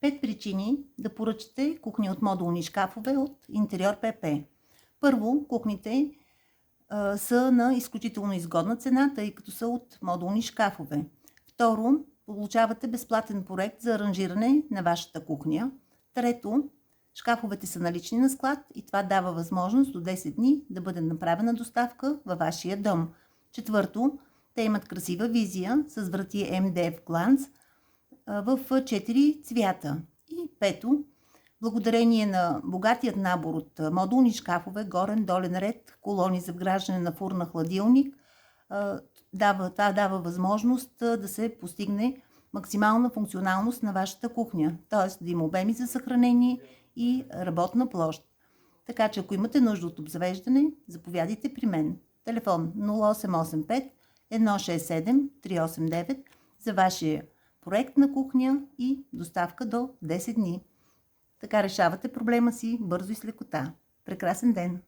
5 причини да поръчате кухни от модулни шкафове от Интериор ПП. Първо, кухните са на изключително изгодна цена, тъй като са от модулни шкафове. Второ, получавате безплатен проект за аранжиране на вашата кухня. Трето, шкафовете са налични на склад и това дава възможност до 10 дни да бъде направена доставка във вашия дом. Четвърто, те имат красива визия с врати MDF Glance в 4 цвята. И пето, благодарение на богатият набор от модулни шкафове, горен, долен ред, колони за вграждане на фурна, хладилник, това дава възможност да се постигне максимална функционалност на вашата кухня, т.е. да има обеми за съхранение и работна площ. Така че ако имате нужда от обзавеждане, заповядайте при мен. Телефон 0885 167 389 за вашия проект на кухня и доставка до 10 дни. Така решавате проблема си бързо и с лекота. Прекрасен ден!